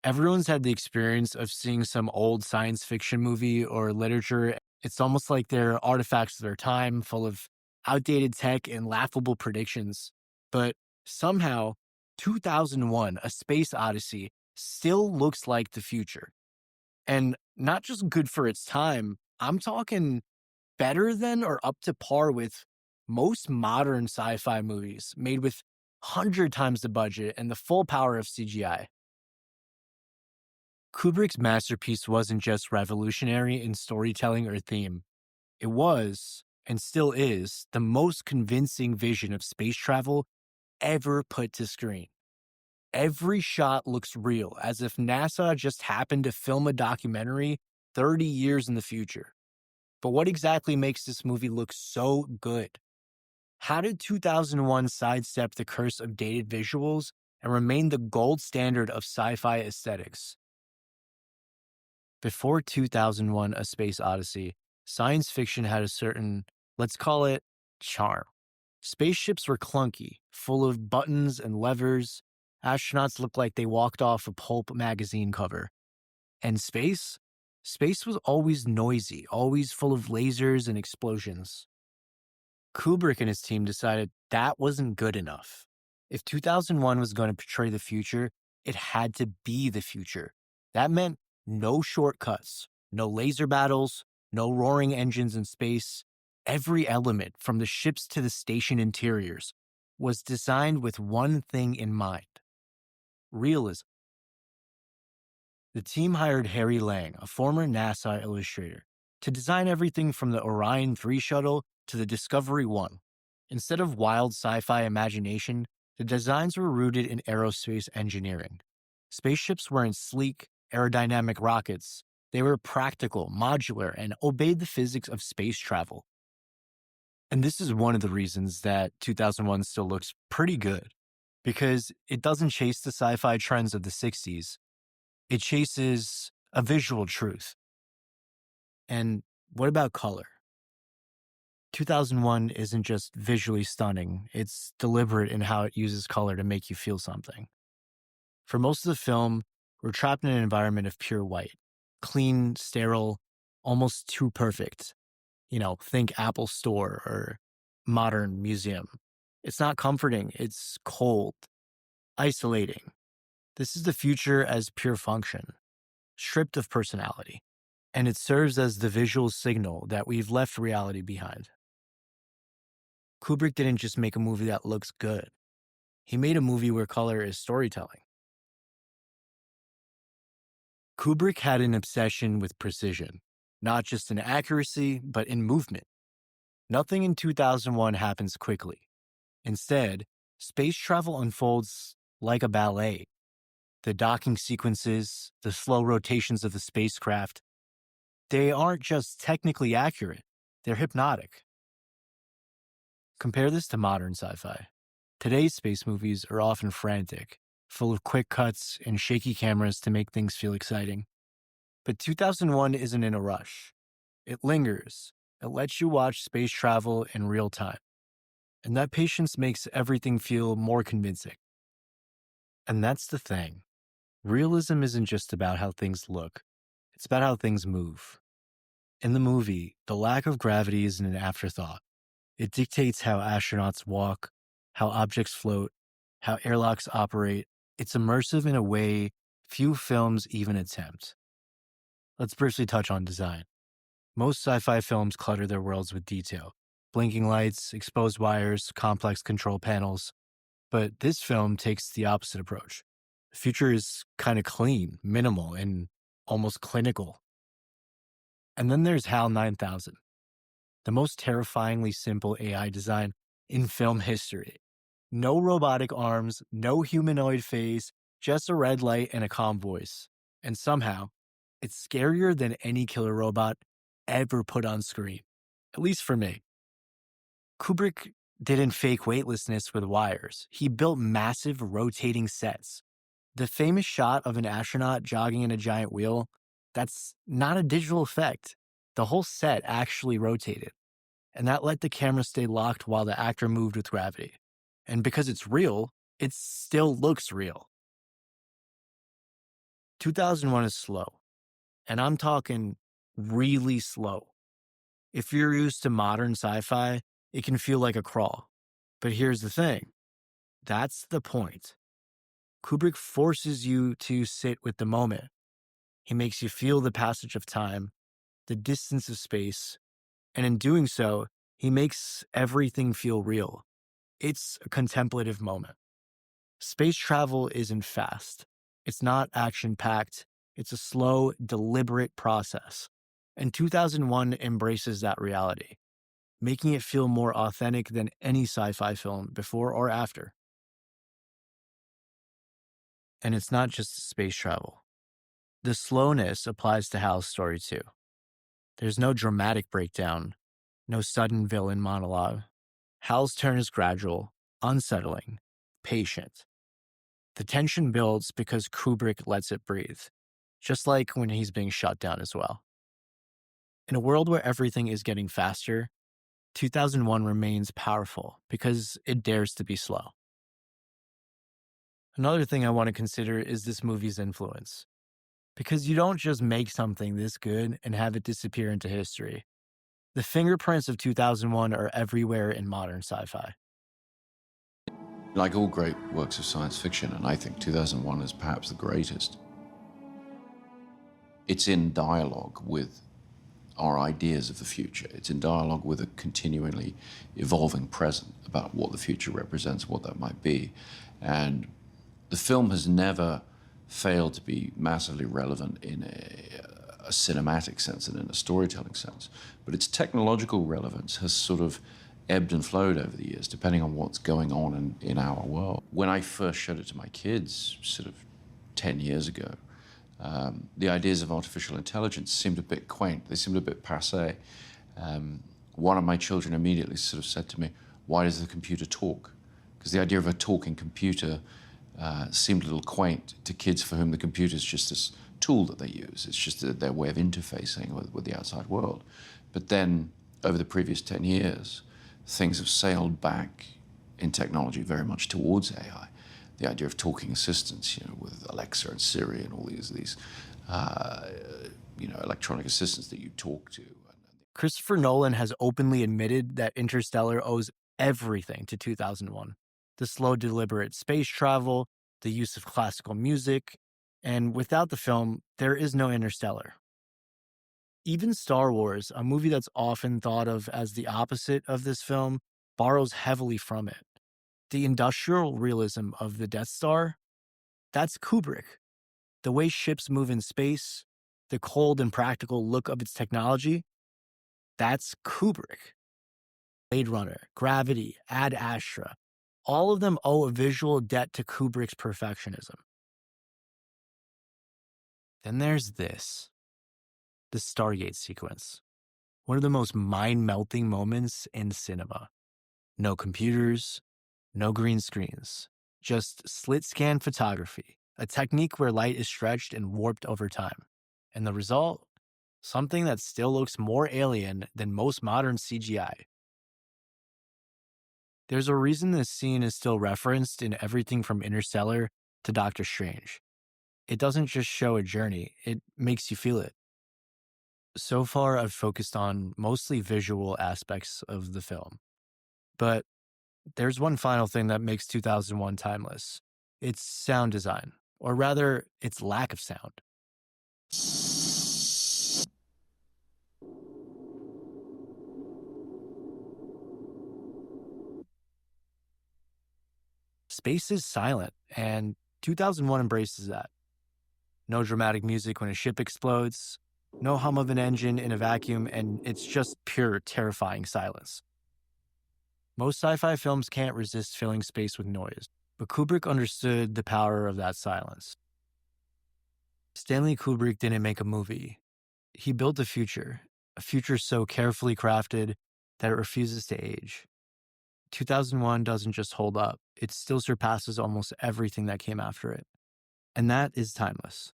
Everyone's had the experience of seeing some old science fiction movie or literature. It's almost like they're artifacts of their time, full of outdated tech and laughable predictions. But somehow, 2001, A Space Odyssey, still looks like the future. And not just good for its time, I'm talking better than or up to par with most modern sci fi movies made with 100 times the budget and the full power of CGI. Kubrick's masterpiece wasn't just revolutionary in storytelling or theme. It was, and still is, the most convincing vision of space travel ever put to screen. Every shot looks real, as if NASA just happened to film a documentary 30 years in the future. But what exactly makes this movie look so good? How did 2001 sidestep the curse of dated visuals and remain the gold standard of sci fi aesthetics? Before 2001 A Space Odyssey, science fiction had a certain, let's call it, charm. Spaceships were clunky, full of buttons and levers. Astronauts looked like they walked off a pulp magazine cover. And space? Space was always noisy, always full of lasers and explosions. Kubrick and his team decided that wasn't good enough. If 2001 was going to portray the future, it had to be the future. That meant no shortcuts, no laser battles, no roaring engines in space. Every element, from the ships to the station interiors, was designed with one thing in mind: realism. The team hired Harry Lang, a former NASA illustrator, to design everything from the Orion 3 shuttle to the Discovery 1. Instead of wild sci-fi imagination, the designs were rooted in aerospace engineering. Spaceships weren't sleek, aerodynamic rockets. They were practical, modular, and obeyed the physics of space travel. And this is one of the reasons that 2001 still looks pretty good, because it doesn't chase the sci-fi trends of the 60s. It chases a visual truth. And what about color? 2001 isn't just visually stunning, it's deliberate in how it uses color to make you feel something. For most of the film, we're trapped in an environment of pure white, clean, sterile, almost too perfect. Think Apple Store or modern museum. It's not comforting, it's cold, isolating. This is the future as pure function, stripped of personality, and it serves as the visual signal that we've left reality behind. Kubrick didn't just make a movie that looks good. He made a movie where color is storytelling. Kubrick had an obsession with precision, not just in accuracy, but in movement. Nothing in 2001 happens quickly. Instead, space travel unfolds like a ballet. The docking sequences, the slow rotations of the spacecraft, they aren't just technically accurate, they're hypnotic. Compare this to modern sci-fi. Today's space movies are often frantic, full of quick cuts and shaky cameras to make things feel exciting. But 2001 isn't in a rush. It lingers. It lets you watch space travel in real time. And that patience makes everything feel more convincing. And that's the thing. Realism isn't just about how things look. It's about how things move. In the movie, the lack of gravity isn't an afterthought. It dictates how astronauts walk, how objects float, how airlocks operate. It's immersive in a way few films even attempt. Let's briefly touch on design. Most sci-fi films clutter their worlds with detail: blinking lights, exposed wires, complex control panels. But this film takes the opposite approach. The future is kind of clean, minimal, and almost clinical. And then there's HAL 9000, the most terrifyingly simple AI design in film history. No robotic arms, no humanoid face, just a red light and a calm voice. And somehow, it's scarier than any killer robot ever put on screen, at least for me. Kubrick didn't fake weightlessness with wires. He built massive rotating sets. The famous shot of an astronaut jogging in a giant wheel, that's not a digital effect. The whole set actually rotated. And that let the camera stay locked while the actor moved with gravity. And because it's real, it still looks real. 2001 is slow, and I'm talking really slow. If you're used to modern sci-fi, it can feel like a crawl. But here's the thing. That's the point. Kubrick forces you to sit with the moment. He makes you feel the passage of time, the distance of space, and in doing so, he makes everything feel real. It's a contemplative moment. Space travel isn't fast. It's not action-packed. It's a slow, deliberate process. And 2001 embraces that reality, making it feel more authentic than any sci-fi film before or after. And it's not just space travel. The slowness applies to Hal's story too. There's no dramatic breakdown, no sudden villain monologue. Hal's turn is gradual, unsettling, patient. The tension builds because Kubrick lets it breathe, just like when he's being shut down as well. In a world where everything is getting faster, 2001 remains powerful because it dares to be slow. Another thing I want to consider is this movie's influence. Because you don't just make something this good and have it disappear into history. The fingerprints of 2001 are everywhere in modern sci-fi. Like all great works of science fiction, and I think 2001 is perhaps the greatest, it's in dialogue with our ideas of the future. It's in dialogue with a continually evolving present about what the future represents, what that might be. And the film has never failed to be massively relevant in a cinematic sense and in a storytelling sense. But its technological relevance has sort of ebbed and flowed over the years, depending on what's going on in our world. When I first showed it to my kids, sort of 10 years ago, the ideas of artificial intelligence seemed a bit quaint. They seemed a bit passé. One of my children immediately sort of said to me, "Why does the computer talk?" Because the idea of a talking computer seemed a little quaint to kids for whom the computer is just this tool that they use. It's just their way of interfacing with the outside world. But then, over the previous 10 years, things have sailed back in technology very much towards AI. The idea of talking assistants, with Alexa and Siri and all these electronic assistants that you talk to. Christopher Nolan has openly admitted that Interstellar owes everything to 2001. The slow, deliberate space travel, the use of classical music, and without the film, there is no Interstellar. Even Star Wars, a movie that's often thought of as the opposite of this film, borrows heavily from it. The industrial realism of the Death Star, that's Kubrick. The way ships move in space, the cold and practical look of its technology, that's Kubrick. Blade Runner, Gravity, Ad Astra, all of them owe a visual debt to Kubrick's perfectionism. Then there's this. The Stargate sequence. One of the most mind-melting moments in cinema. No computers, no green screens, just slit-scan photography, a technique where light is stretched and warped over time. And the result? Something that still looks more alien than most modern CGI. There's a reason this scene is still referenced in everything from Interstellar to Doctor Strange. It doesn't just show a journey, it makes you feel it. So far, I've focused on mostly visual aspects of the film. But there's one final thing that makes 2001 timeless. It's sound design, or rather, its lack of sound. Space is silent, and 2001 embraces that. No dramatic music when a ship explodes, no hum of an engine in a vacuum, and it's just pure, terrifying silence. Most sci-fi films can't resist filling space with noise, but Kubrick understood the power of that silence. Stanley Kubrick didn't make a movie. He built a future so carefully crafted that it refuses to age. 2001 doesn't just hold up, it still surpasses almost everything that came after it. And that is timeless.